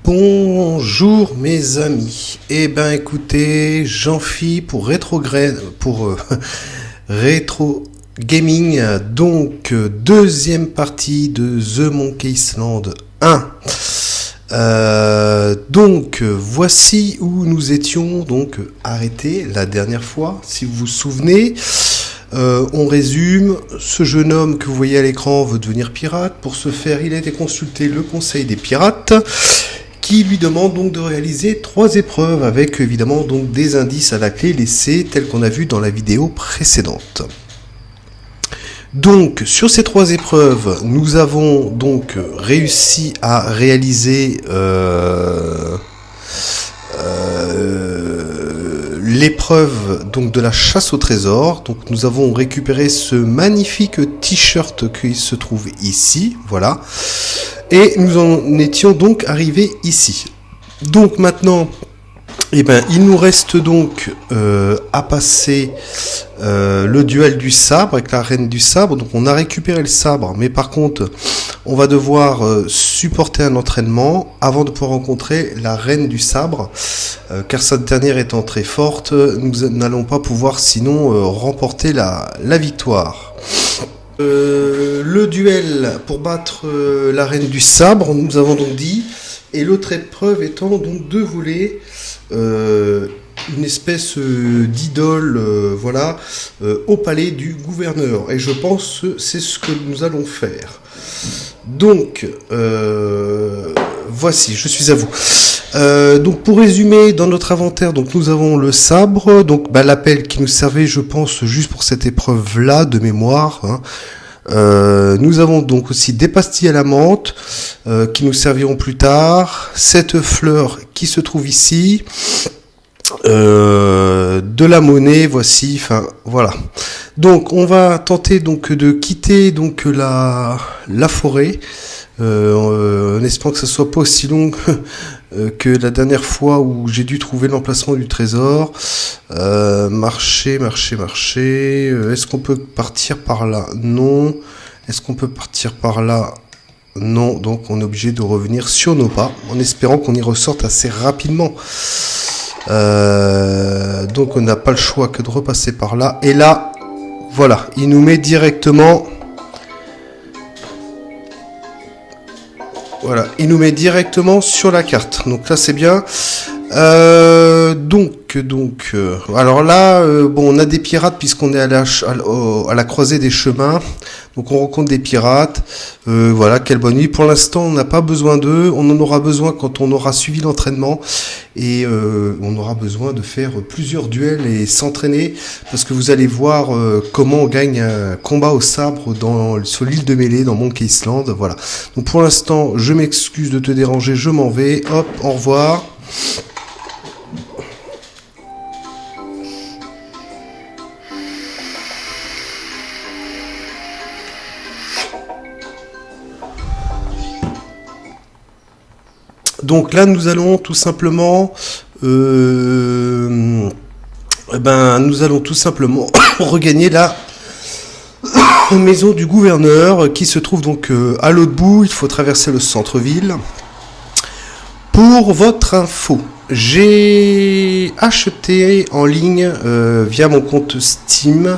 Bonjour mes amis. Eh ben écoutez, j'enfile pour Retro Gaming, donc deuxième partie de The Monkey Island 1. Donc voici où nous étions donc arrêtés la dernière fois, si vous vous souvenez. On résume, ce jeune homme que vous voyez à l'écran veut devenir pirate. Pour ce faire, il a été consulté le conseil des pirates, qui lui demande donc de réaliser 3 épreuves avec évidemment donc des indices à la clé laissés tels qu'on a vu dans la vidéo précédente. Donc sur ces 3 épreuves, nous avons donc réussi à réaliser l'épreuve donc de la chasse au trésor. Donc nous avons récupéré ce magnifique t-shirt qui se trouve ici, voilà. Et nous en étions donc arrivés ici. Donc maintenant, eh ben, il nous reste donc à passer le duel du sabre avec la reine du sabre. Donc on a récupéré le sabre, mais par contre, on va devoir supporter un entraînement avant de pouvoir rencontrer la reine du sabre, car cette dernière étant très forte, nous n'allons pas pouvoir sinon remporter la victoire. Le duel pour battre la reine du sabre, nous avons donc dit, et l'autre épreuve étant donc de voler une espèce d'idole, voilà, au palais du gouverneur. Et je pense que c'est ce que nous allons faire. Donc, voici, je suis à vous. Donc pour résumer, dans notre inventaire, donc nous avons le sabre, donc l'appel qui nous servait, je pense, juste pour cette épreuve-là de mémoire. Hein. Nous avons donc aussi des pastilles à la menthe qui nous serviront plus tard. Cette fleur qui se trouve ici. De la monnaie, voici, enfin voilà. Donc on va tenter donc de quitter donc la forêt, en espérant que ça soit pas aussi long que la dernière fois où j'ai dû trouver l'emplacement du trésor. Marcher. Est-ce qu'on peut partir par là? Non. Est-ce qu'on peut partir par là? Non. Donc on est obligé de revenir sur nos pas, en espérant qu'on y ressorte assez rapidement. Donc on n'a pas le choix que de repasser par là. Et là, voilà, il nous met directement. Voilà, il nous met directement sur la carte. Donc là, c'est bien. Alors là, bon, on a des pirates puisqu'on est à la croisée des chemins. Donc on rencontre des pirates. Voilà, quelle bonne nuit. Pour l'instant, on n'a pas besoin d'eux. On en aura besoin quand on aura suivi l'entraînement. Et on aura besoin de faire plusieurs duels et s'entraîner. Parce que vous allez voir comment on gagne un combat au sabre sur l'île de Mêlée, dans Monkey Island. Voilà. Donc pour l'instant, je m'excuse de te déranger. Je m'en vais. Hop, au revoir. Donc là, nous allons tout simplement, regagner la maison du gouverneur qui se trouve donc à l'autre bout. Il faut traverser le centre-ville. Pour votre info, j'ai acheté en ligne via mon compte Steam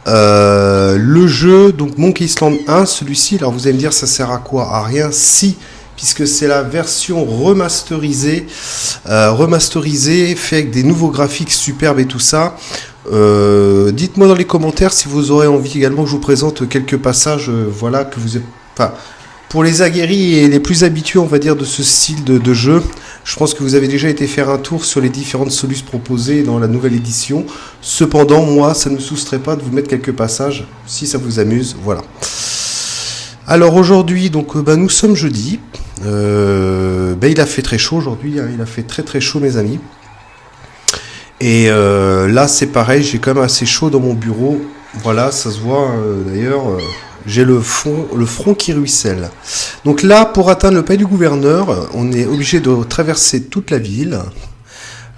le jeu donc Monkey Island 1. Celui-ci, alors vous allez me dire, ça sert à quoi? À rien, si, puisque c'est la version remasterisée, fait avec des nouveaux graphiques superbes et tout ça. Dites-moi dans les commentaires si vous aurez envie également que je vous présente quelques passages, voilà, que vous êtes, enfin, pour les aguerris et les plus habitués, on va dire, de ce style de jeu. Je pense que vous avez déjà été faire un tour sur les différentes solutions proposées dans la nouvelle édition. Cependant, moi, ça ne me soustrait pas de vous mettre quelques passages, si ça vous amuse, voilà. Alors aujourd'hui, donc nous sommes jeudi. Il a fait très chaud aujourd'hui, hein, il a fait très chaud, mes amis. Et là c'est pareil, j'ai quand même assez chaud dans mon bureau. Voilà, ça se voit d'ailleurs, j'ai le front qui ruisselle. Donc là, pour atteindre le palais du gouverneur, on est obligé de traverser toute la ville.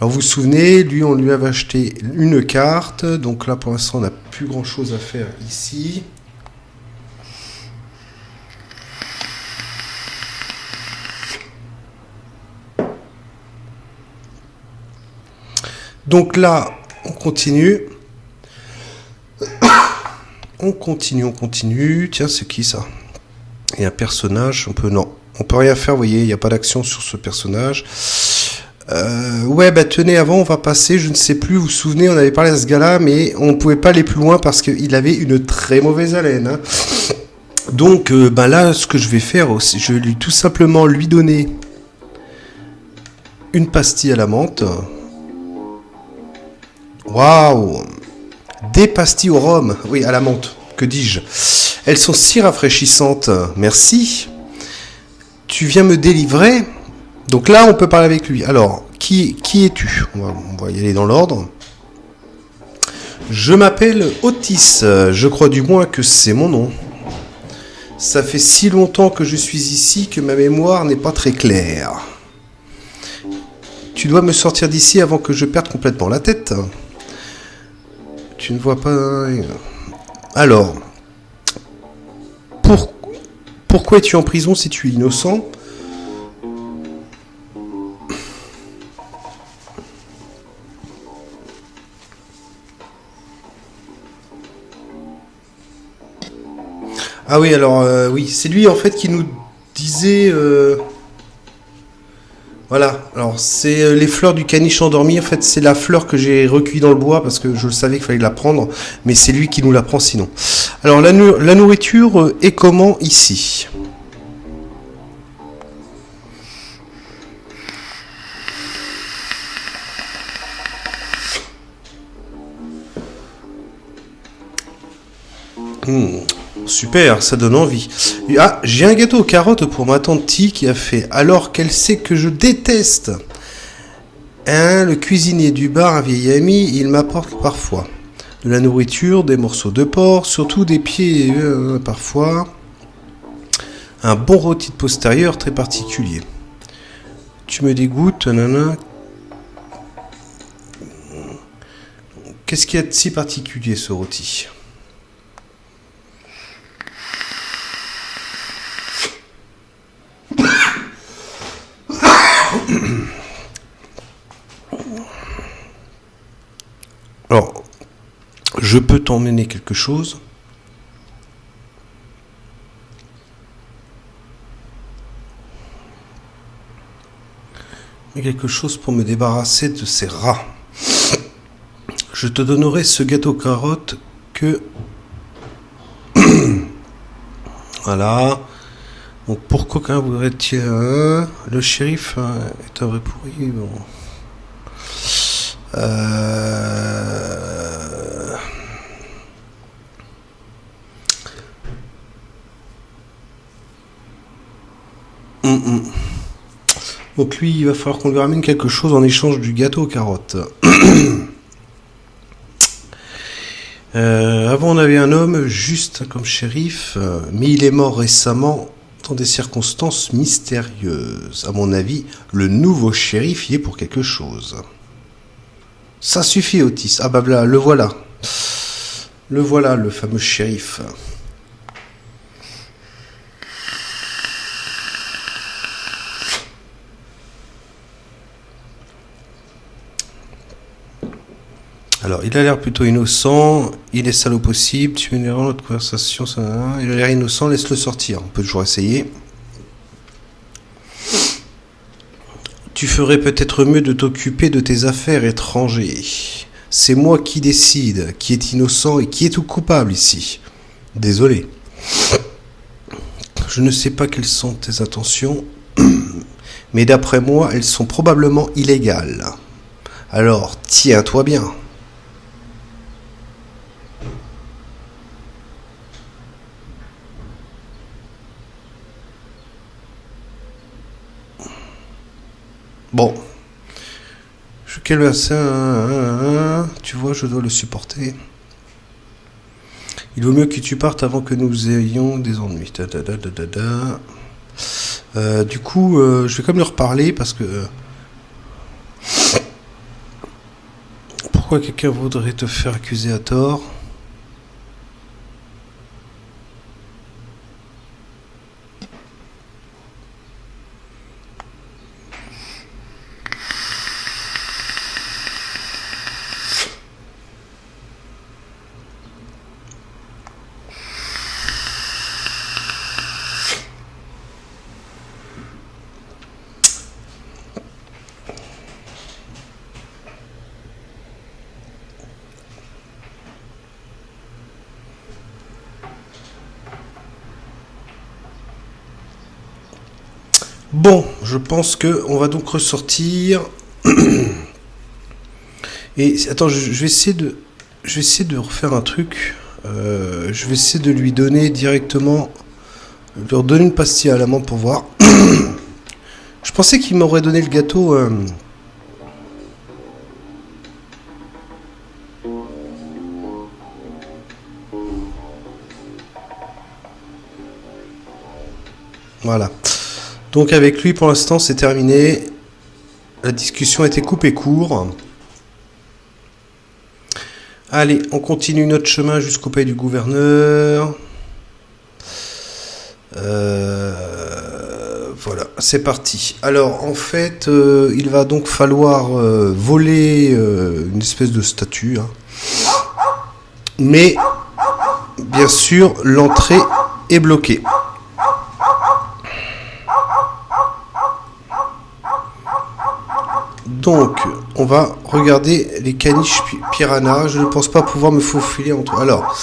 Alors vous vous souvenez, lui on lui avait acheté une carte, donc là pour l'instant on n'a plus grand chose à faire ici. Donc là, on continue. On continue. Tiens, c'est qui ça? Il y a un personnage, non. On peut rien faire, vous voyez, il n'y a pas d'action sur ce personnage. Ouais, bah tenez, avant on va passer, je ne sais plus, vous vous souvenez, on avait parlé à ce gars-là, mais on ne pouvait pas aller plus loin parce qu'il avait une très mauvaise haleine. Hein. Donc, bah là, ce que je vais faire, je vais tout simplement lui donner une pastille à la menthe. Waouh! Des pastilles au rhum, oui, à la menthe, que dis-je. Elles sont si rafraîchissantes, merci. Tu viens me délivrer. Donc là, on peut parler avec lui. Alors, qui es-tu? On va y aller dans l'ordre. Je m'appelle Otis. Je crois du moins que c'est mon nom. Ça fait si longtemps que je suis ici que ma mémoire n'est pas très claire. Tu dois me sortir d'ici avant que je perde complètement la tête. Tu ne vois pas... Alors, pourquoi es-tu en prison si tu es innocent? Ah oui, alors, oui, c'est lui en fait qui nous disait... Voilà, alors c'est les fleurs du caniche endormi, en fait c'est la fleur que j'ai recueillie dans le bois parce que je savais qu'il fallait la prendre, mais c'est lui qui nous la prend sinon. Alors la nourriture est comment ici? Super, ça donne envie. Ah, j'ai un gâteau aux carottes pour ma tante T qui a fait, alors qu'elle sait que je déteste. Hein, le cuisinier du bar, un vieil ami, il m'apporte parfois de la nourriture, des morceaux de porc, surtout des pieds parfois. Un bon rôti de postérieur très particulier. Tu me dégoûtes, nana. Qu'est-ce qu'il y a de si particulier ce rôti? Alors, je peux t'emmener quelque chose. Mais quelque chose pour me débarrasser de ces rats. Je te donnerai ce gâteau carotte que... Voilà. Donc pourquoi qu'un voudrait-il un... Le shérif est un vrai pourri. Bon. Donc lui, il va falloir qu'on lui ramène quelque chose en échange du gâteau aux carottes. Avant, on avait un homme juste comme shérif, mais il est mort récemment dans des circonstances mystérieuses. À mon avis, le nouveau shérif y est pour quelque chose. Ça suffit, Otis. Ah bah là, le voilà. Le voilà, le fameux shérif. Alors, il a l'air plutôt innocent, il est salaud possible, tu me diras notre conversation, ça, il a l'air innocent, laisse-le sortir, on peut toujours essayer. Tu ferais peut-être mieux de t'occuper de tes affaires étrangères. C'est moi qui décide, qui est innocent et qui est tout coupable ici. Désolé. Je ne sais pas quelles sont tes intentions, mais d'après moi, elles sont probablement illégales. Alors, tiens-toi bien. Bon, je calme ça, tu vois, je dois le supporter. Il vaut mieux que tu partes avant que nous ayons des ennuis. Du coup, je vais quand même leur parler parce que... pourquoi quelqu'un voudrait te faire accuser à tort ? Bon, je pense que on va donc ressortir. Et attends, je vais essayer de refaire un truc. Je vais essayer de lui donner directement, leur donner une pastille à l'amande pour voir. Je pensais qu'il m'aurait donné le gâteau. Voilà. Donc avec lui, pour l'instant, c'est terminé. La discussion a été coupée court. Allez, on continue notre chemin jusqu'au palais du gouverneur. Voilà, c'est parti. Alors, en fait, il va donc falloir voler une espèce de statue. Hein. Mais, bien sûr, l'entrée est bloquée. Donc, on va regarder les caniches piranhas. Je ne pense pas pouvoir me faufiler entre eux. Alors,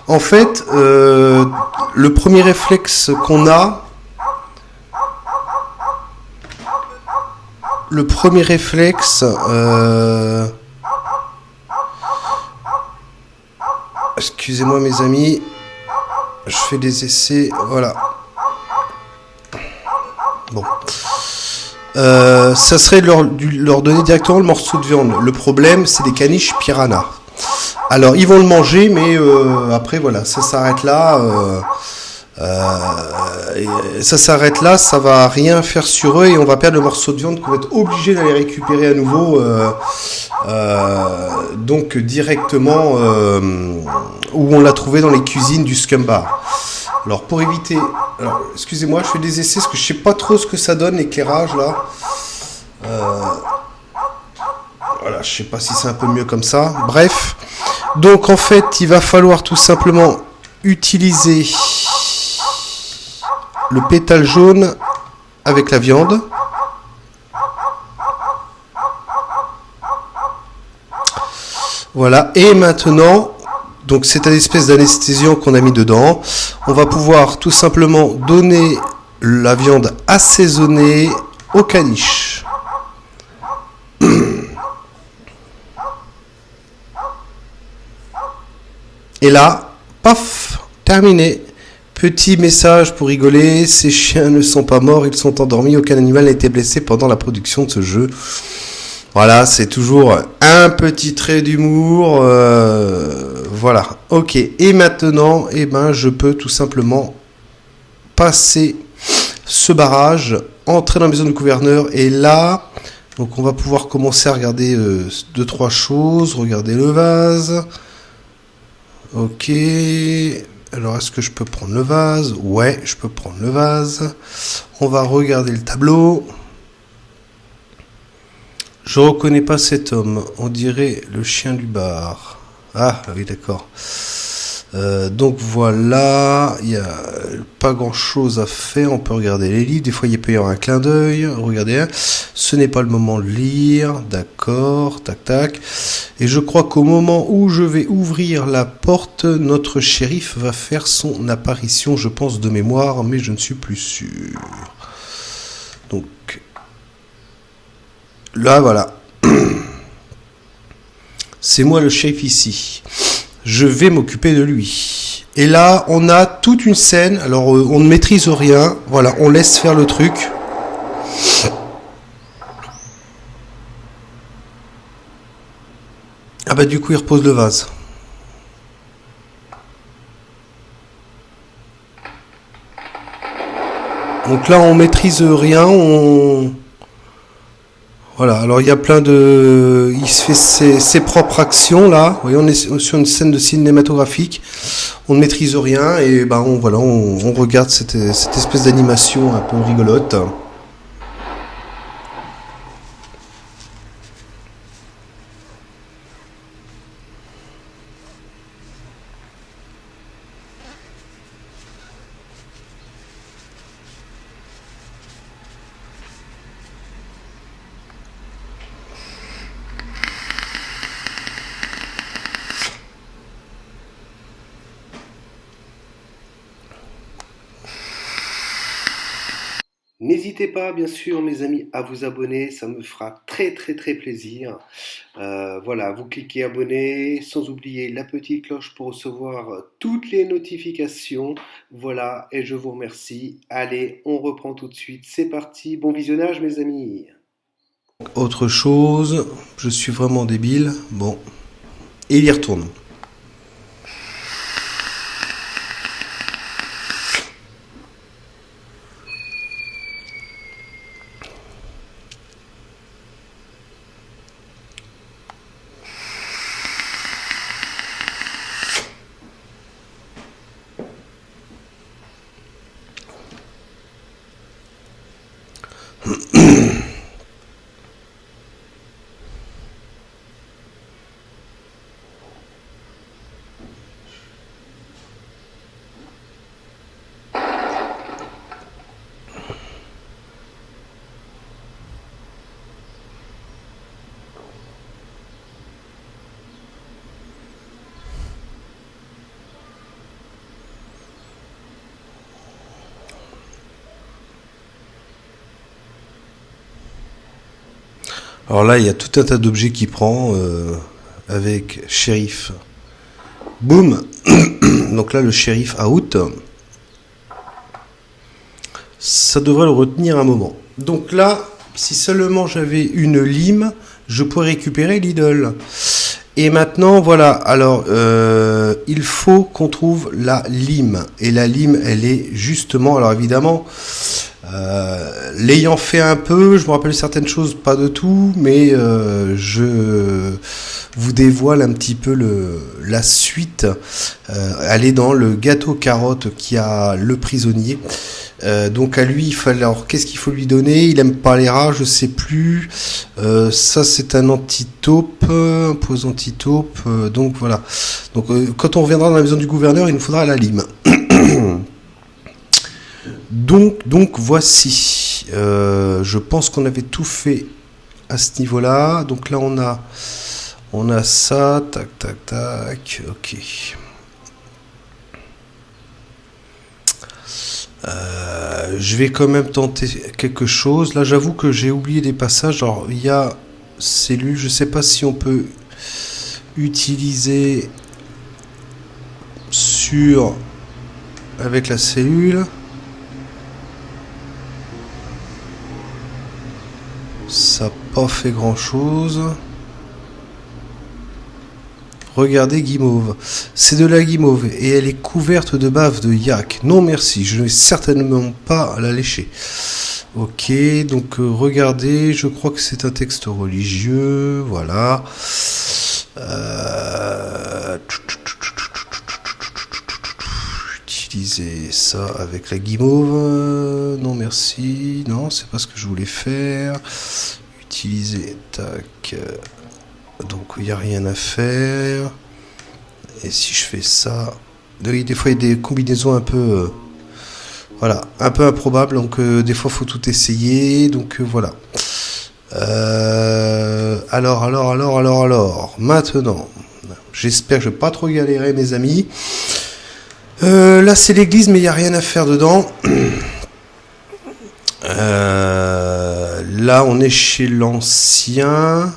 en fait, le premier réflexe qu'on a... Le premier réflexe... Excusez-moi mes amis. Je fais des essais. Voilà. Bon. Ça serait de leur donner directement le morceau de viande. Le problème, c'est des caniches piranhas. Alors, ils vont le manger, mais après, voilà, ça s'arrête là. Ça s'arrête là, ça va rien faire sur eux et on va perdre le morceau de viande qu'on va être obligé d'aller récupérer à nouveau. Donc, directement où on l'a trouvé dans les cuisines du Scumbar. Alors pour éviter... Alors excusez-moi, je fais des essais parce que je sais pas trop ce que ça donne l'éclairage là. Voilà, je sais pas si c'est un peu mieux comme ça. Bref. Donc en fait, il va falloir tout simplement utiliser le pétale jaune avec la viande. Voilà. Et maintenant... Donc c'est un espèce d'anesthésiant qu'on a mis dedans. On va pouvoir tout simplement donner la viande assaisonnée au caniche. Et là, paf, terminé. Petit message pour rigoler, ces chiens ne sont pas morts, ils sont endormis, aucun animal n'a été blessé pendant la production de ce jeu. Voilà, c'est toujours un petit trait d'humour. Voilà, ok. Et maintenant, eh ben, je peux tout simplement passer ce barrage, entrer dans la maison du gouverneur. Et là, donc on va pouvoir commencer à regarder 2-3 choses. Regarder le vase. Ok. Alors, est-ce que je peux prendre le vase? Ouais, je peux prendre le vase. On va regarder le tableau. Je reconnais pas cet homme. On dirait le chien du bar. Ah, oui, d'accord. Donc voilà, il n'y a pas grand chose à faire. On peut regarder les livres. Des fois, il peut y avoir un clin d'œil. Regardez, ce n'est pas le moment de lire. D'accord, tac, tac. Et je crois qu'au moment où je vais ouvrir la porte, notre shérif va faire son apparition, je pense, de mémoire, mais je ne suis plus sûr. Donc, là, voilà. C'est moi le chef ici. Je vais m'occuper de lui. Et là, on a toute une scène. Alors, on ne maîtrise rien. Voilà, on laisse faire le truc. Ah bah du coup, il repose le vase. Donc là, on maîtrise rien. Voilà, alors il y a plein de... Il se fait ses propres actions, là. Vous voyez, on est sur une scène de cinématographique. On ne maîtrise rien et ben on regarde cette espèce d'animation un peu rigolote. N'hésitez pas, bien sûr, mes amis, à vous abonner, ça me fera très très très plaisir. Voilà, vous cliquez abonner, sans oublier la petite cloche pour recevoir toutes les notifications. Voilà, et je vous remercie. Allez, on reprend tout de suite. C'est parti, bon visionnage, mes amis. Autre chose, je suis vraiment débile. Bon, et il y retourne. Alors là, il y a tout un tas d'objets qui prend avec shérif. Boum. Donc là, le shérif out. Ça devrait le retenir un moment. Donc là, si seulement j'avais une lime, je pourrais récupérer l'idole. Et maintenant, voilà. Alors, il faut qu'on trouve la lime. Et la lime, elle est justement... Alors évidemment... l'ayant fait un peu, je me rappelle certaines choses, pas de tout, mais je vous dévoile un petit peu la suite. Elle est dans le gâteau carotte qui a le prisonnier. Donc à lui, il fallait. Alors qu'est-ce qu'il faut lui donner? Il aime pas les rats, je sais plus. Ça c'est un antitaupe, un poison antitaupe. Donc voilà. Donc quand on reviendra dans la maison du gouverneur, il nous faudra la lime. Donc voici. Je pense qu'on avait tout fait à ce niveau-là. Donc là on a ça. Tac tac tac. Ok. Je vais quand même tenter quelque chose. Là j'avoue que j'ai oublié des passages. Alors il y a cellule. Je sais pas si on peut utiliser sur avec la cellule. Ça n'a pas fait grand chose. Regardez guimauve. C'est de la guimauve et elle est couverte de bave de yak. Non merci, je ne vais certainement pas la lécher. Ok, donc regardez, je crois que c'est un texte religieux. Voilà. Utiliser ça avec la guimauve. Non merci. Non, c'est pas ce que je voulais faire. Utiliser. Tac. Donc il n'y a rien à faire. Et si je fais ça. Des fois il y a des combinaisons un peu. Voilà, un peu improbables. Donc des fois il faut tout essayer. Donc voilà. Alors. Maintenant. J'espère que je ne vais pas trop galérer, mes amis. Là c'est l'église, mais il n'y a rien à faire dedans. Là on est chez l'ancien.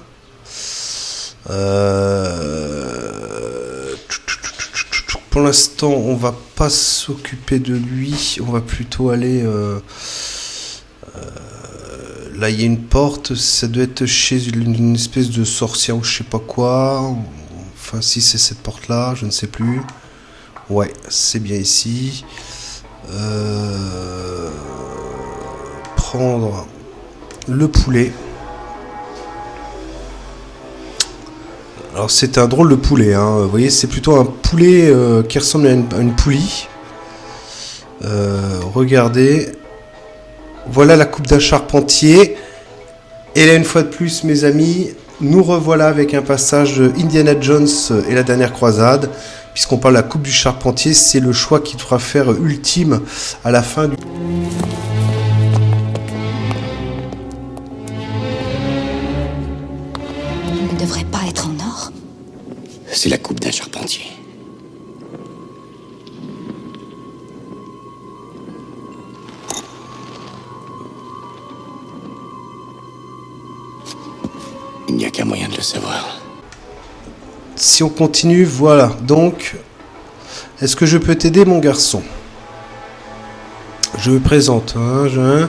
Pour l'instant on va pas s'occuper de lui. On va plutôt aller... là il y a une porte. Ça doit être chez une espèce de sorcière ou je sais pas quoi. Enfin si c'est cette porte là, je ne sais plus. Ouais, c'est bien ici. Prendre le poulet. Alors c'est un drôle de poulet, hein. Vous voyez, c'est plutôt un poulet qui ressemble à une poulie. Regardez. Voilà la coupe d'un charpentier. Et là, une fois de plus, mes amis, nous revoilà avec un passage de Indiana Jones et la dernière croisade. Puisqu'on parle de la coupe du charpentier, c'est le choix qu'il devra faire ultime à la fin du... Il ne devrait pas être en or. C'est la coupe d'un charpentier. Il n'y a qu'un moyen de le savoir. Si on continue, voilà. Donc, est-ce que je peux t'aider, mon garçon? Je me présente. Hein,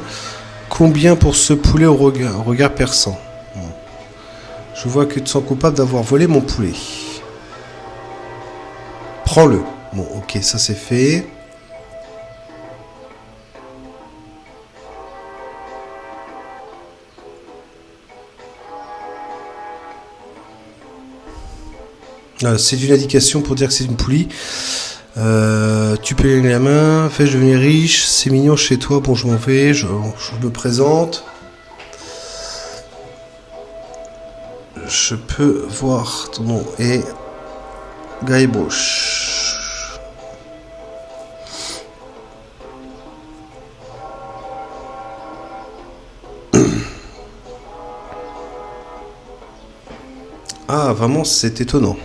combien pour ce poulet au regard perçant? Je vois que tu te sens coupable d'avoir volé mon poulet. Prends-le. Bon, ok, ça c'est fait. C'est une indication pour dire que c'est une poulie. Tu peux gagner la main. Fais-je devenir riche? C'est mignon chez toi. Bon, je m'en vais. Je me présente. Je peux voir ton nom est Guybrush. Ah, vraiment, c'est étonnant.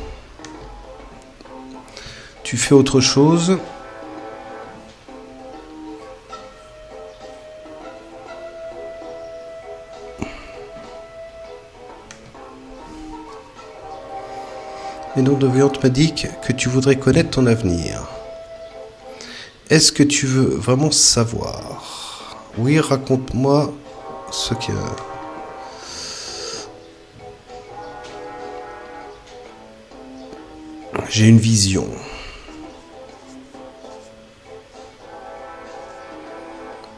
Tu fais autre chose? Les noms de voyante m'indiquent que tu voudrais connaître ton avenir. Est-ce que tu veux vraiment savoir? Oui, raconte-moi ce que... J'ai une vision.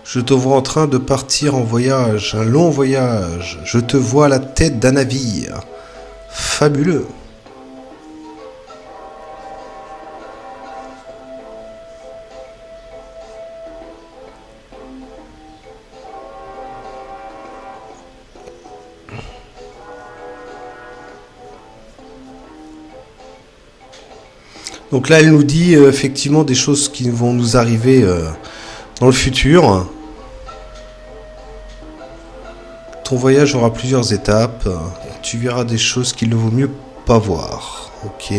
Je te vois en train de partir en voyage, un long voyage. Je te vois à la tête d'un navire. Fabuleux. Donc là, elle nous dit effectivement des choses qui vont nous arriver dans le futur. Ton voyage aura plusieurs étapes. Tu verras des choses qu'il ne vaut mieux pas voir. Ok.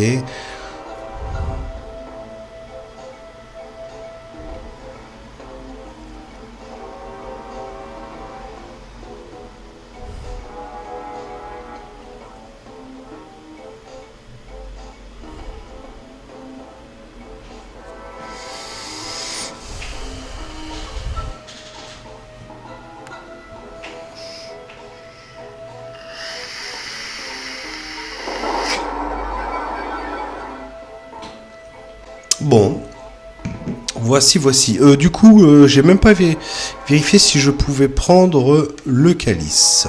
Bon, voici. Du coup, j'ai même pas vérifié si je pouvais prendre le calice.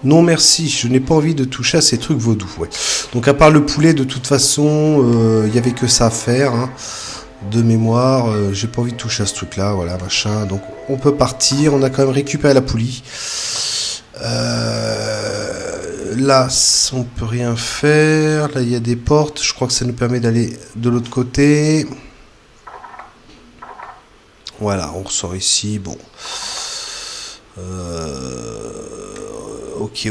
Non merci, je n'ai pas envie de toucher à ces trucs vaudous. Ouais. Donc à part le poulet, de toute façon, il y avait que ça à faire. Hein. De mémoire, j'ai pas envie de toucher à ce truc-là, voilà, machin. Donc on peut partir, on a quand même récupéré la poulie. Là, on peut rien faire. Là, il y a des portes. Je crois que ça nous permet d'aller de l'autre côté. Voilà, on ressort ici. Bon. Ok.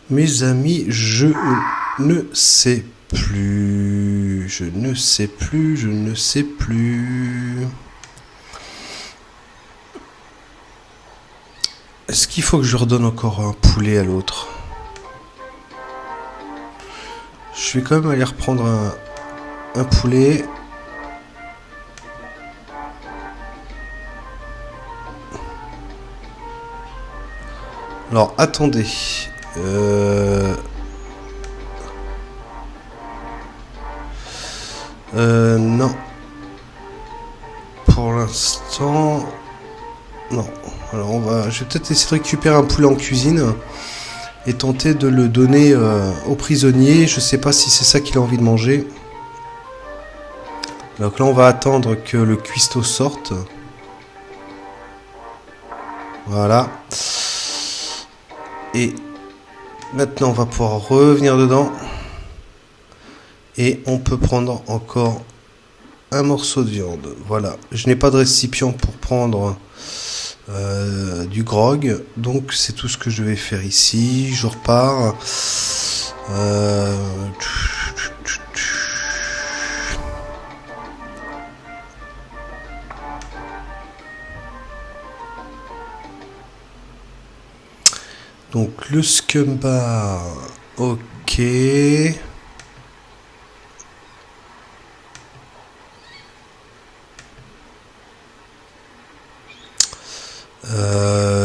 Mes amis, je ne sais plus. Est-ce qu'il faut que je redonne encore un poulet à l'autre? Je vais quand même aller reprendre un poulet. Alors, attendez. Non. Pour l'instant... Non. Alors, je vais peut-être essayer de récupérer un poulet en cuisine et tenter de le donner au prisonnier. Je sais pas si c'est ça qu'il a envie de manger. Donc là, on va attendre que le cuistot sorte. Voilà. Et maintenant, on va pouvoir revenir dedans. Et on peut prendre encore un morceau de viande. Voilà. Je n'ai pas de récipient pour prendre du grog. Donc, c'est tout ce que je vais faire ici. Je repars. Donc le scumbar, ok.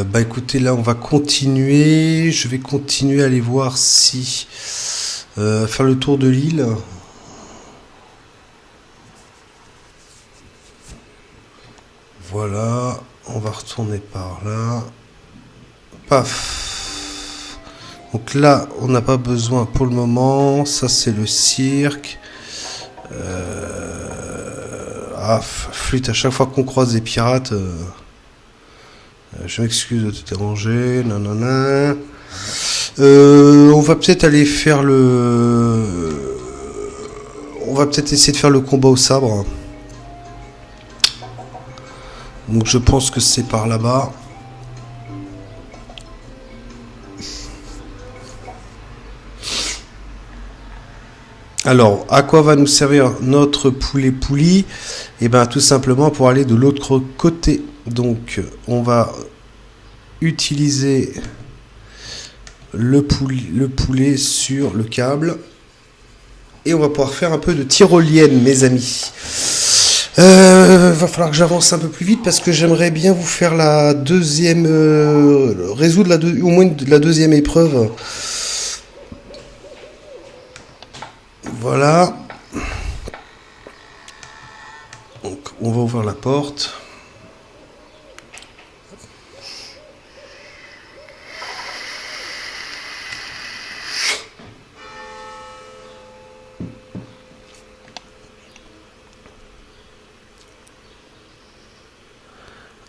Bah écoutez, là on va continuer. Je vais continuer à aller voir si faire le tour de l'île. Voilà, on va retourner par là. Paf. Donc là, on n'a pas besoin pour le moment. Ça, c'est le cirque. Flûte, à chaque fois qu'on croise des pirates, je m'excuse de te déranger. Nanana. On va peut-être aller faire le... On va peut-être essayer de faire le combat au sabre. Donc je pense que c'est par là-bas. Alors, à quoi va nous servir notre poulet-poulie? Eh bien, tout simplement pour aller de l'autre côté. Donc, on va utiliser le poulet sur le câble. Et on va pouvoir faire un peu de tyrolienne, mes amis. Va falloir que j'avance un peu plus vite parce que j'aimerais bien vous faire la deuxième... résoudre au moins la deuxième épreuve. Voilà. Donc, on va ouvrir la porte.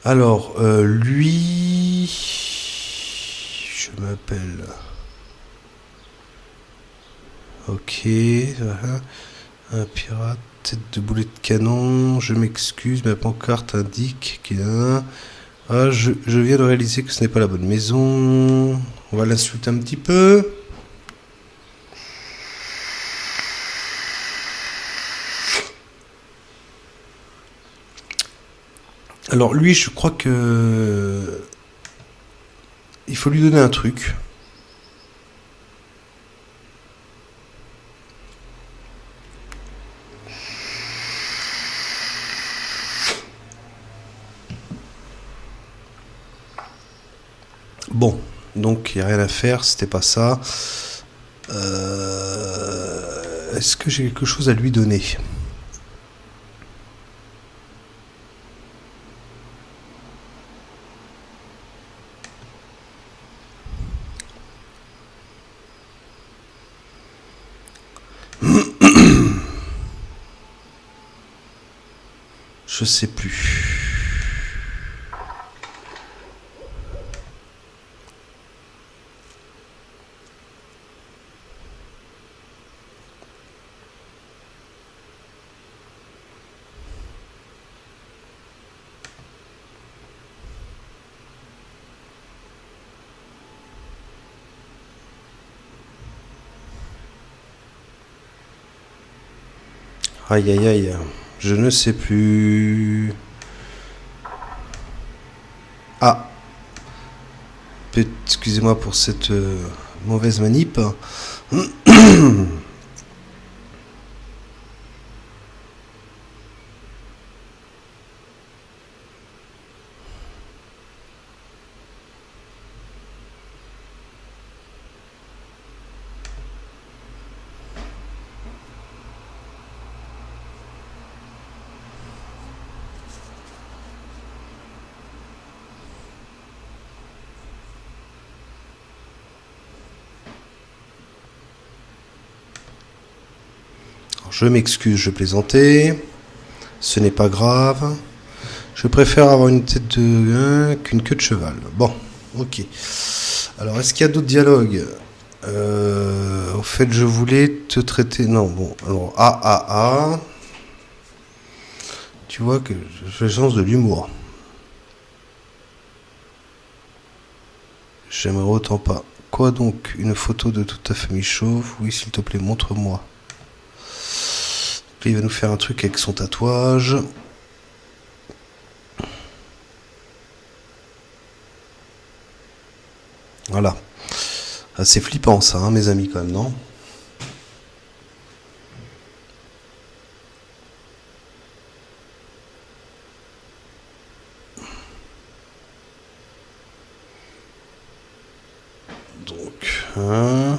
Alors, lui... Je m'appelle... Ok, voilà. Un pirate, tête de boulet de canon, je m'excuse, ma pancarte indique qu'il y a un... Ah, je viens de réaliser que ce n'est pas la bonne maison. On va l'insulter un petit peu. Alors lui, je crois que... Il faut lui donner un truc. Bon, donc il n'y a rien à faire, c'était pas ça. Est-ce que j'ai quelque chose à lui donner ? Je sais plus. Aïe aïe aïe, je ne sais plus. Ah, excusez-moi pour cette mauvaise manip. Je m'excuse, je plaisantais. Ce n'est pas grave. Je préfère avoir une tête de qu'une queue de cheval. Bon, ok. Alors, est-ce qu'il y a d'autres dialogues ? Au fait, je voulais te traiter... Non, bon, alors, tu vois que j'ai le sens de l'humour. J'aimerais autant pas. Quoi donc ? Une photo de toute ta famille chauve ? Oui, s'il te plaît, montre-moi. Il va nous faire un truc avec son tatouage. Voilà. Ah, c'est flippant ça, hein, mes amis, quand même, non? Donc, hein.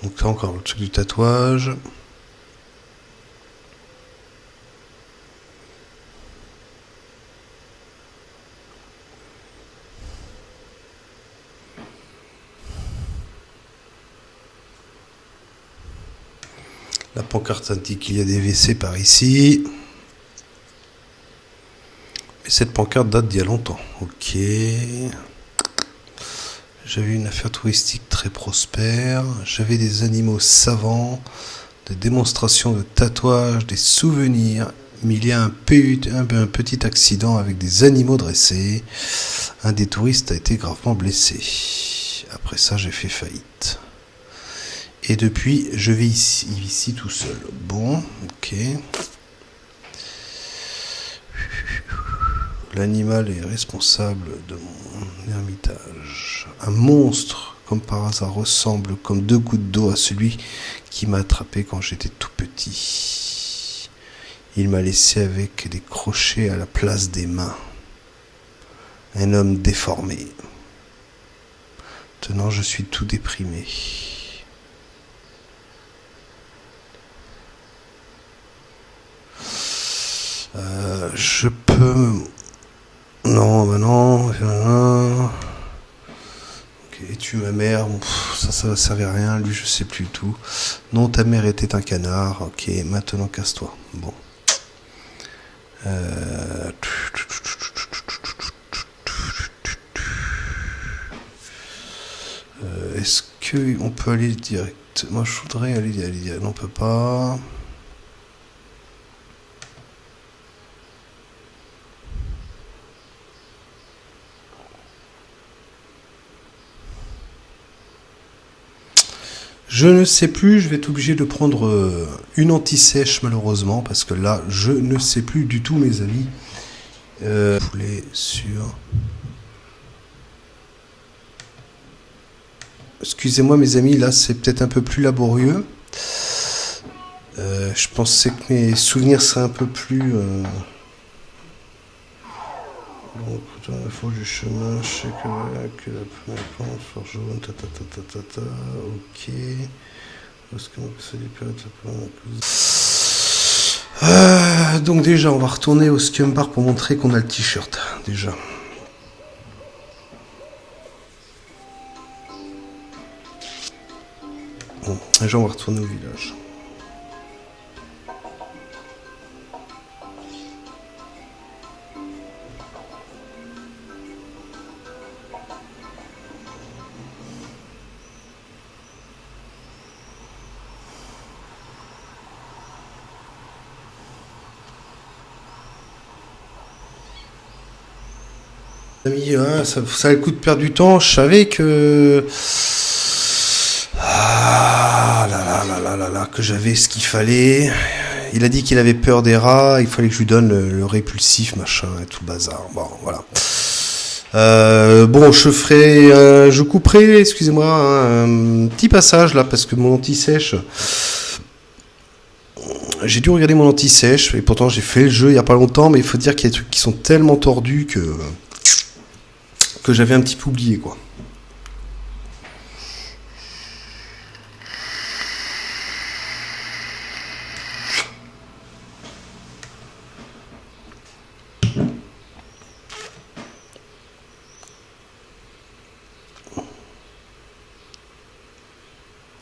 Donc là encore le truc du tatouage. La pancarte indique qu'il y a des WC par ici. Mais cette pancarte date d'il y a longtemps. Ok. J'avais une affaire touristique très prospère. J'avais des animaux savants, des démonstrations de tatouages, des souvenirs. Mais il y a un petit accident avec des animaux dressés. Un des touristes a été gravement blessé. Après ça, j'ai fait faillite. Et depuis, je vais ici tout seul. Bon, ok. L'animal est responsable de mon ermitage. Un monstre, comme par hasard, ressemble comme 2 gouttes d'eau à celui qui m'a attrapé quand j'étais tout petit. Il m'a laissé avec des crochets à la place des mains. Un homme déformé. Maintenant, je suis tout déprimé. Je peux... Non, bah non. Ok, tu ma mère. Bon, ça va servir à rien. Lui, je sais plus du tout. Non, ta mère était un canard. Ok, maintenant casse-toi. Bon. Est-ce qu'on peut aller direct? Moi, je voudrais aller direct. Non, on peut pas. Je ne sais plus, je vais être obligé de prendre une anti-sèche malheureusement, parce que là, je ne sais plus du tout, mes amis. Poulet sur... Excusez-moi mes amis, là c'est peut-être un peu plus laborieux. Je pensais que mes souvenirs seraient un peu plus... Donc, il faut du chemin, je sais que la première plante, fleur jaune, ok. Donc déjà, on va retourner au Scum Bar pour montrer qu'on a le t-shirt, déjà. Bon, déjà, on va retourner au village. Amis, hein, ça a le coup de perdre du temps. Je savais que... Ah là, que j'avais ce qu'il fallait. Il a dit qu'il avait peur des rats. Il fallait que je lui donne le répulsif, machin, et tout le bazar. Bon, voilà. Bon, je couperai, excusez-moi, un petit passage là, parce que mon anti-sèche... J'ai dû regarder mon anti-sèche, et pourtant j'ai fait le jeu il n'y a pas longtemps, mais il faut dire qu'il y a des trucs qui sont tellement tordus que j'avais un petit peu oublié, quoi.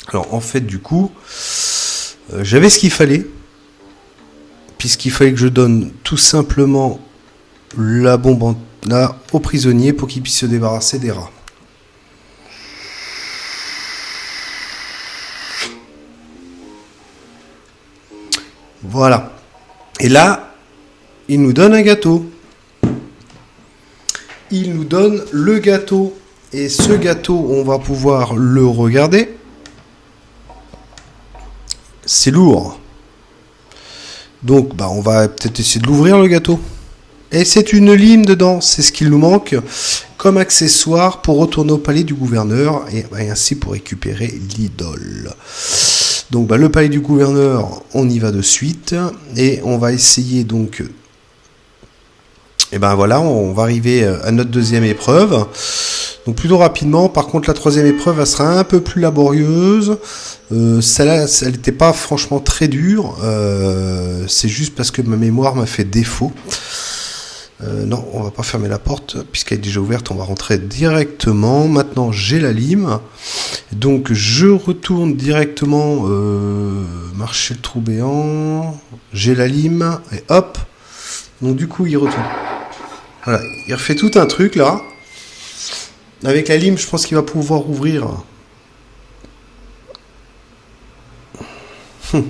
Alors en fait du coup, j'avais ce qu'il fallait, puisqu'il fallait que je donne tout simplement la bombe là aux prisonniers pour qu'ils puissent se débarrasser des rats. Voilà. Et là, il nous donne un gâteau. Il nous donne le gâteau. Et ce gâteau, on va pouvoir le regarder. C'est lourd. Donc, bah, on va peut-être essayer de l'ouvrir, le gâteau. Et c'est une lime dedans, c'est ce qu'il nous manque comme accessoire pour retourner au palais du gouverneur et ainsi pour récupérer l'idole. Donc bah, le palais du gouverneur, on y va de suite et on va essayer donc... Et ben voilà, on va arriver à notre deuxième épreuve. Donc plutôt rapidement. Par contre, la troisième épreuve, elle sera un peu plus laborieuse. Celle-là, elle n'était pas franchement très dure. C'est juste parce que ma mémoire m'a fait défaut. Non, on va pas fermer la porte puisqu'elle est déjà ouverte. On va rentrer directement. Maintenant, j'ai la lime. Donc, je retourne directement marcher le trou béant. J'ai la lime et hop. Donc, du coup, il retourne. Voilà, il refait tout un truc là. Avec la lime, je pense qu'il va pouvoir ouvrir. On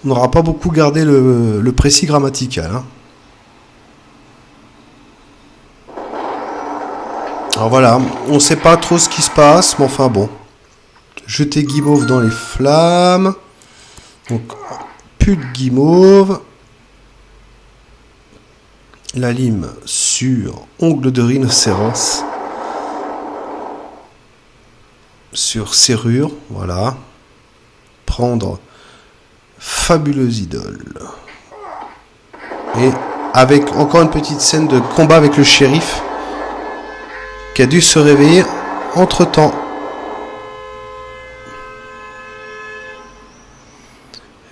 n'aura pas beaucoup gardé le précis grammatical. Hein. Alors voilà, on sait pas trop ce qui se passe, mais enfin bon. Jeter guimauve dans les flammes. Donc, plus de guimauve. La lime sur ongle de rhinocéros. Sur serrure, voilà. Prendre fabuleuse idole. Et avec encore une petite scène de combat avec le shérif qui a dû se réveiller entre-temps.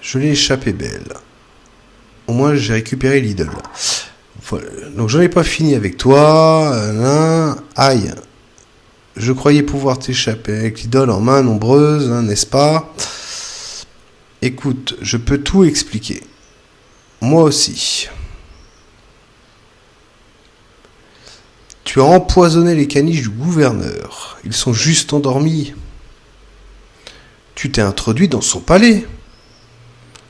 Je l'ai échappé belle. Au moins j'ai récupéré l'idole. Voilà. Donc j'en ai pas fini avec toi. Aïe. Je croyais pouvoir t'échapper avec l'idole en main nombreuse, hein, n'est-ce pas? Écoute, je peux tout expliquer. Moi aussi. Tu as empoisonné les caniches du gouverneur. Ils sont juste endormis. Tu t'es introduit dans son palais.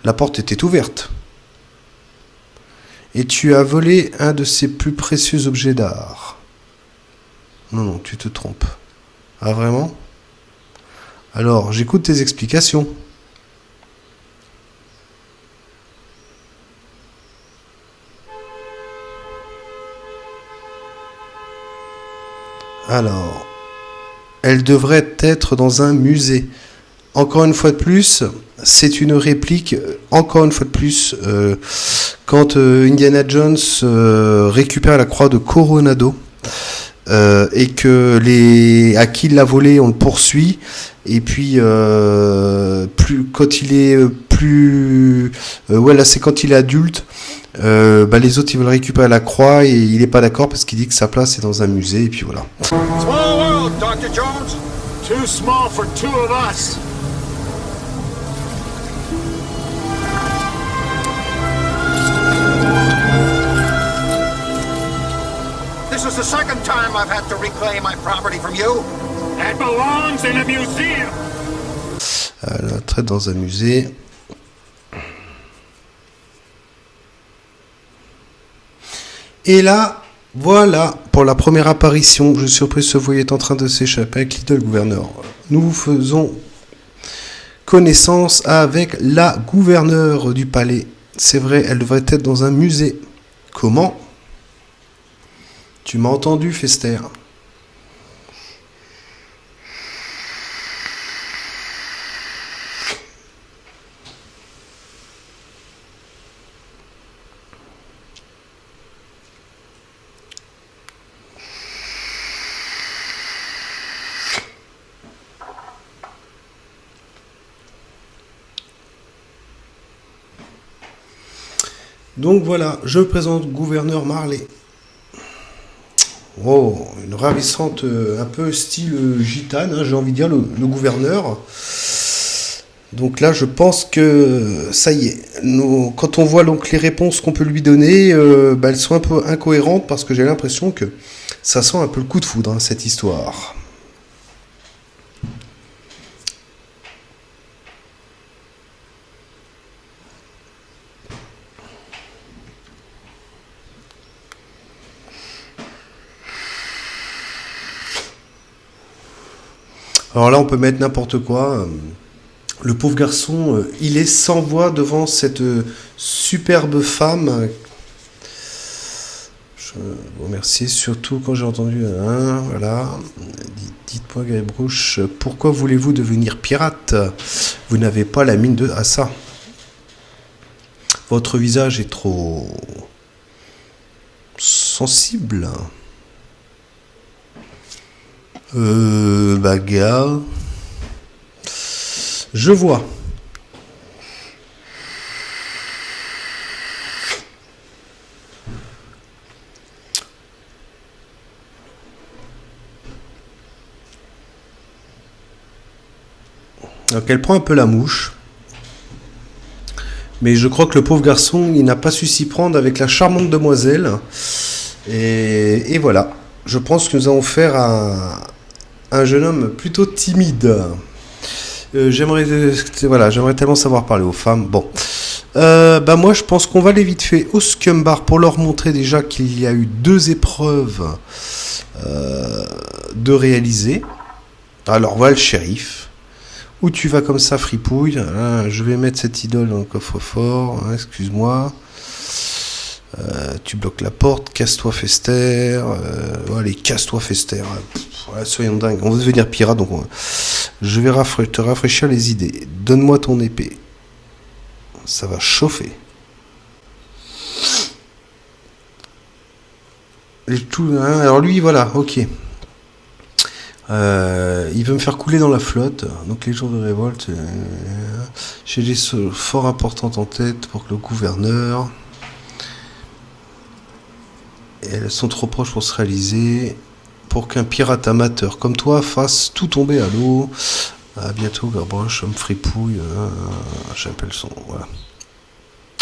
La porte était ouverte. Et tu as volé un de ses plus précieux objets d'art. Non, tu te trompes. Ah, vraiment? Alors, j'écoute tes explications. Alors, elle devrait être dans un musée. Encore une fois de plus, c'est une réplique, encore une fois de plus, quand Indiana Jones récupère la croix de Coronado, et que à qui il l'a volé, on le poursuit, et puis quand il est là c'est quand il est adulte, les autres ils veulent récupérer la croix et il est pas d'accord parce qu'il dit que sa place est dans un musée, et puis voilà. Small world, Dr. Jones. Too small for two of us. This is the second time I've had to reclaim my property from you. It belongs in a museum. Elle traite dans un musée. Et là, voilà, pour la première apparition, je suis surpris ce voyait en train de s'échapper avec l'idole gouverneur. Nous faisons connaissance avec la gouverneure du palais. C'est vrai, elle devrait être dans un musée. Comment ? Tu m'as entendu, Fester ? Donc voilà, je présente gouverneur Marley. Oh, une ravissante, un peu style gitane, hein, j'ai envie de dire, le gouverneur. Donc là, je pense que ça y est. Quand on voit donc les réponses qu'on peut lui donner, elles sont un peu incohérentes parce que j'ai l'impression que ça sent un peu le coup de foudre, hein, cette histoire. Alors là, on peut mettre n'importe quoi. Le pauvre garçon, il est sans voix devant cette superbe femme. Je vous remercie, surtout quand j'ai entendu... voilà. Dites-moi, Guybrush, pourquoi voulez-vous devenir pirate? Vous n'avez pas la mine de... Ah ça. Votre visage est trop... sensible. Bagarre. Je vois. Donc elle prend un peu la mouche. Mais je crois que le pauvre garçon, il n'a pas su s'y prendre avec la charmante demoiselle. Et voilà. Je pense que nous avons affaire à un jeune homme plutôt timide. J'aimerais tellement savoir parler aux femmes. Bon. Moi, je pense qu'on va aller vite fait au Scum Bar pour leur montrer déjà qu'il y a eu 2 épreuves de réaliser. Alors, voilà le shérif. Où tu vas comme ça, fripouille? Je vais mettre cette idole dans le coffre-fort. Excuse-moi. Tu bloques la porte. Casse-toi, Fester. Allez, casse-toi, Fester. Soyons dingues. On veut devenir pirate, donc je vais te rafraîchir les idées. Donne-moi ton épée. Ça va chauffer. Alors lui, voilà, ok. Il veut me faire couler dans la flotte. Donc les jours de révolte, j'ai des choses fort importantes en tête pour que le gouverneur... Et elles sont trop proches pour se réaliser. Pour qu'un pirate amateur comme toi fasse tout tomber à l'eau. À bientôt, Guybrush, homme fripouille. J'appelle son... Voilà.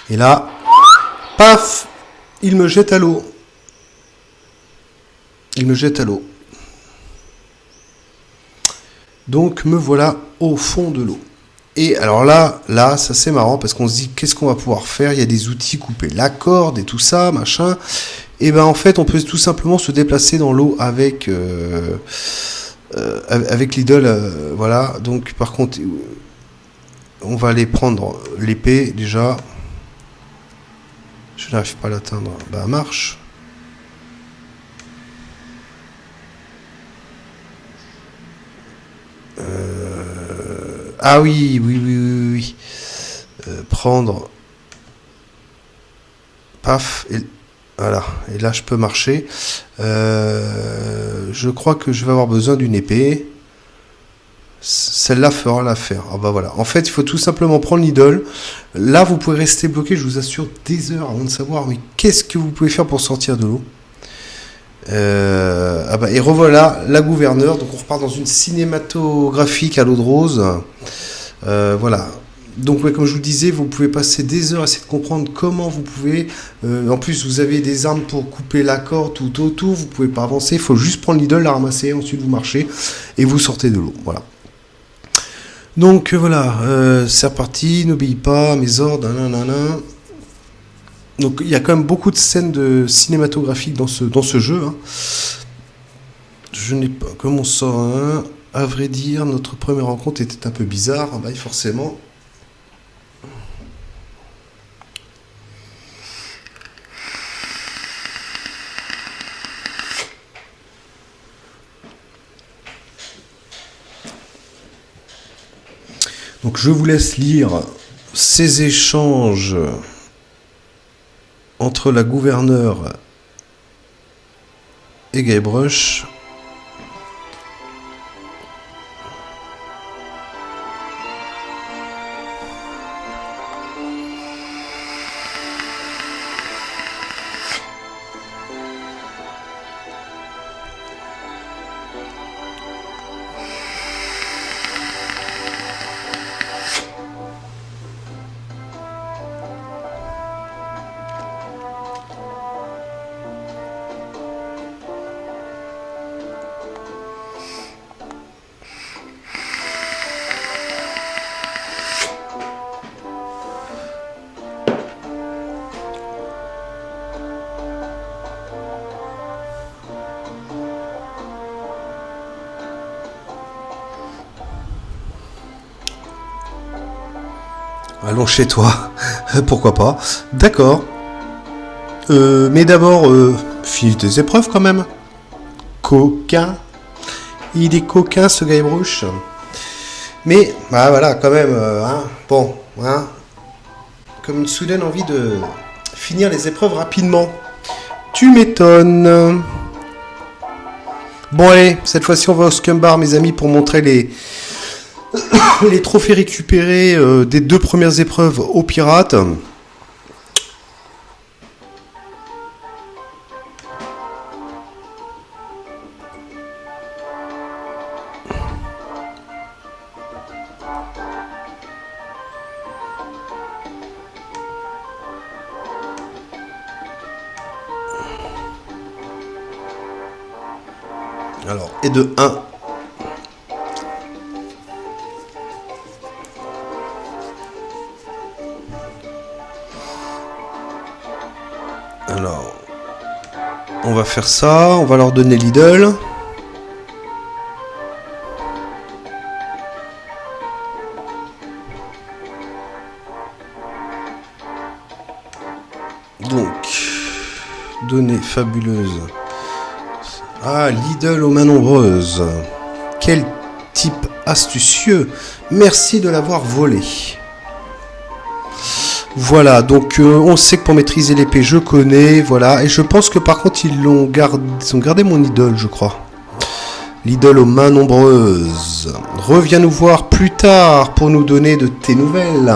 Et là, paf, il me jette à l'eau. Il me jette à l'eau. Donc me voilà au fond de l'eau. Et alors là, ça c'est marrant parce qu'on se dit qu'est-ce qu'on va pouvoir faire? Il y a des outils, couper la corde et tout ça, machin. Et ben en fait, on peut tout simplement se déplacer dans l'eau avec l'idole. Voilà. Donc par contre, on va aller prendre l'épée déjà. Je n'arrive pas à l'atteindre. Marche. Ah oui. Prendre. Paf. Et, voilà. Et là, je peux marcher. Je crois que je vais avoir besoin d'une épée. Celle-là fera l'affaire. Ah bah voilà. En fait, il faut tout simplement prendre l'idole. Là, vous pouvez rester bloqué, je vous assure, des heures avant de savoir mais qu'est-ce que vous pouvez faire pour sortir de l'eau. Et revoilà la gouverneure. Donc on repart dans une cinématographique à l'eau de rose. Voilà. Donc comme je vous disais, vous pouvez passer des heures à essayer de comprendre comment vous pouvez. En plus, vous avez des armes pour couper la corde tout autour. Vous pouvez pas avancer. Il faut juste prendre l'idole, la ramasser, ensuite vous marchez et vous sortez de l'eau. Voilà. Donc voilà, c'est reparti. N'obéis pas à mes ordres. Nanana. Donc il y a quand même beaucoup de scènes cinématographiques dans ce jeu. Hein. Je n'ai pas. Comme on sort un. À vrai dire, notre première rencontre était un peu bizarre. Forcément. Donc je vous laisse lire ces échanges entre la gouverneure et Guybrush. Allons chez toi. Pourquoi pas. D'accord. Mais d'abord, finis tes épreuves quand même. Coquin. Il est coquin ce Guybrush. Mais, bah voilà, quand même, hein, bon, hein, comme une soudaine envie de finir les épreuves rapidement. Tu m'étonnes. Bon allez, cette fois-ci on va au Scumbar mes amis pour montrer les trophées récupérés des 2 premières épreuves aux pirates. Alors, et de 1. Alors, on va faire ça, on va leur donner l'idole. Donc, données fabuleuses. Ah, l'idole aux mains nombreuses. Quel type astucieux. Merci de l'avoir volé. Voilà, donc on sait que pour maîtriser l'épée, je connais, voilà. Et je pense que par contre, ils ont gardé mon idole, je crois. L'idole aux mains nombreuses. Reviens nous voir plus tard pour nous donner de tes nouvelles.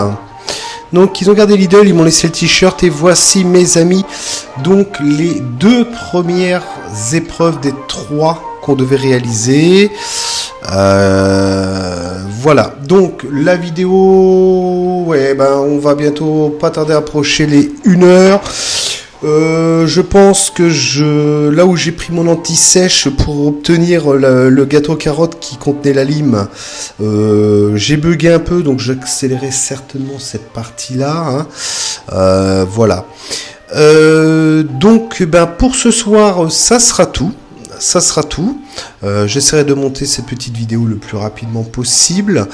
Donc ils ont gardé l'idole, ils m'ont laissé le t-shirt et voici mes amis, donc les 2 premières épreuves des 3 qu'on devait réaliser. Voilà, donc la vidéo, ouais, ben on va bientôt pas tarder à approcher les 1 heure. Je pense que là où j'ai pris mon anti-sèche pour obtenir le gâteau carotte qui contenait la lime, j'ai bugué un peu, donc j'accélérais certainement cette partie-là. Hein. Voilà. Donc, ben, pour ce soir, ça sera tout. Ça sera tout. J'essaierai de monter cette petite vidéo le plus rapidement possible.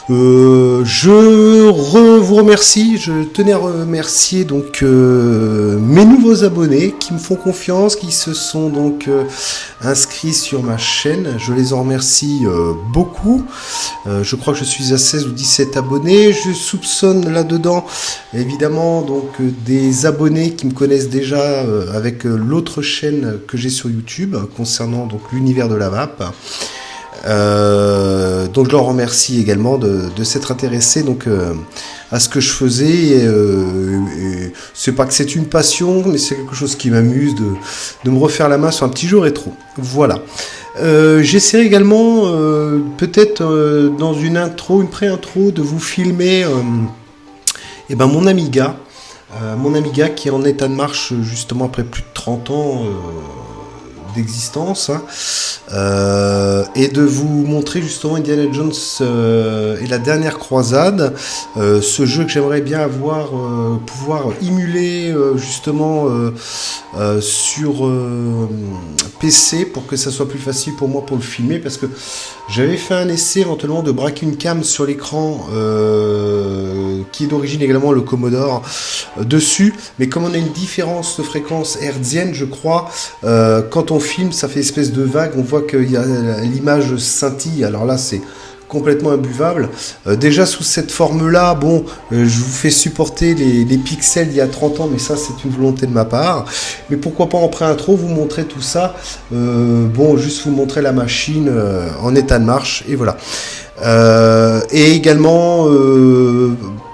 Je vous remercie. Je tenais à remercier donc mes nouveaux abonnés qui me font confiance, qui se sont donc inscrits sur ma chaîne. Je les en remercie beaucoup. Je crois que je suis à 16 ou 17 abonnés. Je soupçonne là-dedans évidemment donc des abonnés qui me connaissent déjà avec l'autre chaîne que j'ai sur YouTube concernant donc l'univers de la vape. Donc je leur remercie également de s'être intéressés donc à ce que je faisais. Et c'est pas que c'est une passion, mais c'est quelque chose qui m'amuse de me refaire la main sur un petit jeu rétro. Voilà. J'essaierai également peut-être dans une pré-intro de vous filmer mon Amiga. Mon Amiga qui est en état de marche justement après plus de 30 ans d'existence, hein, et de vous montrer justement Indiana Jones et la dernière croisade, ce jeu que j'aimerais bien avoir, pouvoir émuler justement sur PC pour que ça soit plus facile pour moi pour le filmer, parce que j'avais fait un essai éventuellement de braquer une cam sur l'écran qui est d'origine également le Commodore dessus, mais comme on a une différence de fréquence hertzienne, je crois, quand on filme, ça fait espèce de vague, on voit qu'il y a l'image scintille, alors là c'est complètement imbuvable. Déjà sous cette forme-là, bon, je vous fais supporter les pixels d'il y a 30 ans, mais ça c'est une volonté de ma part. Mais pourquoi pas en pré-intro vous montrer tout ça, bon, juste vous montrer la machine en état de marche, et voilà. Et également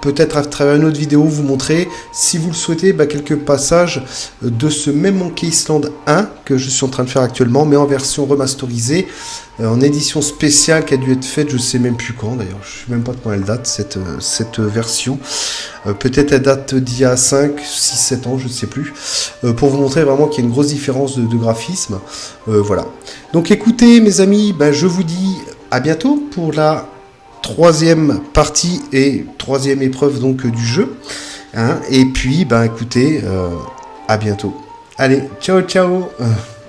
peut-être à travers une autre vidéo vous montrer, si vous le souhaitez, quelques passages de ce même Monkey Island 1 que je suis en train de faire actuellement, mais en version remasterisée, en édition spéciale qui a dû être faite, je sais même plus quand d'ailleurs, je sais même pas de quand elle date cette version, peut-être elle date d'il y a 5, 6, 7 ans, je ne sais plus, pour vous montrer vraiment qu'il y a une grosse différence de graphisme. Voilà. Donc écoutez mes amis, je vous dis à bientôt pour la 3e partie et 3e épreuve donc du jeu, hein, et puis écoutez, à bientôt. Allez, ciao ciao.